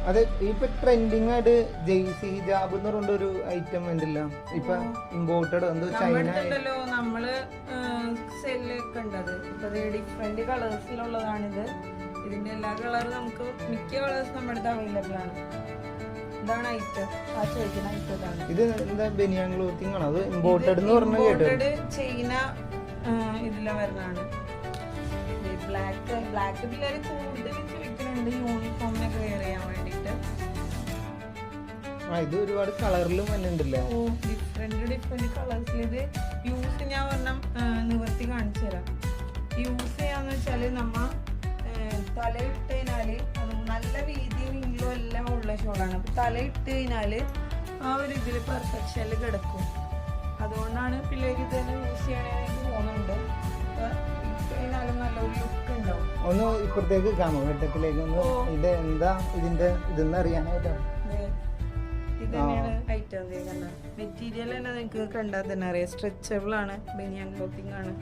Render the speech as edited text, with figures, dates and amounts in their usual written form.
അതെ ഇപ്പൊ ട്രെൻഡിങ് ആയിട്ട് ജെയ്സി ഹിജാബ് എന്ന് പറഞ്ഞ ഒരു ഐറ്റം ഉണ്ടല്ലോ ഇപ്പൊ ഇമ്പോർട്ടഡ് എന്തോ ചൈന നമ്മള് സെല്ലൊക്കെ ഉണ്ടത് ഇപ്പൊ ഡിഫറെന്റ് കളേഴ്സിലുള്ളതാണിത്. ഇതിന്റെ എല്ലാ കളറും നമുക്ക് മിക്ക കളേഴ്സ് നമ്മുടെ അടുത്ത് അവൈലബിൾ ആണ്. ഇതാണ് ഐറ്റം, ആ ചോദിക്കുന്ന ഐറ്റം ഇതാണ്. ഇത് എന്താ ബനിയാൻ ക്ലോത്തിങ് ആണോ അത് ഇമ്പോർട്ടഡ് എന്ന് പറഞ്ഞു കേട്ടത്? ചൈന ഇതിലെ വരുന്നതാണ്. ബ്ലാക്ക് പിള്ളേര് കൂടുതൽ ചോദിക്കുന്നുണ്ട് യൂണിഫോമിനൊക്കെ വെയർ ചെയ്യാൻ വേണ്ടിട്ട്. ഇത് ഒരുപാട് കളറിലും വന്നിട്ടുണ്ടല്ലേ? ഡിഫറെന്റ് കളേഴ്സിൽ. ഇത് യൂസ് ഞാൻ പറഞ്ഞ നിവർത്തി കാണിച്ചു തരാം. യൂസ് ചെയ്യാന്ന് വെച്ചാല് നമ്മ തലയിട്ട് കഴിഞ്ഞാല് അത് നല്ല വീതിയും നീളവും എല്ലാം ഉള്ള ഷോളാണ്. അപ്പൊ തലയിട്ട് കഴിഞ്ഞാല് ആ ഒരു ഇതില് പെർഫെക്ഷനിൽ കിടക്കും. അതുകൊണ്ടാണ് പിള്ളേർക്ക് ഇതന്നെ യൂസ് ചെയ്യണമെന്ന് എനിക്ക് തോന്നുന്നുണ്ട്. നല്ലൊരു ലുക്ക് ഉണ്ടാവും. ഒന്ന് ഇപ്പുറത്തേക്ക് കാണോ വെട്ടത്തിലേക്ക് ഒന്ന് ഇത് എന്താ ഇതിന്റെ ഇതെന്ന് അറിയാനായിട്ടാണ്. ഇത് തന്നെയാണ് ഐറ്റം. മെറ്റീരിയൽ തന്നെ നിങ്ങൾക്ക് കണ്ടാൽ തന്നെ അറിയാം. സ്ട്രെച്ചബിൾ ആണ്, ബനിയൻ ക്ലോത്തിങ് ആണ്.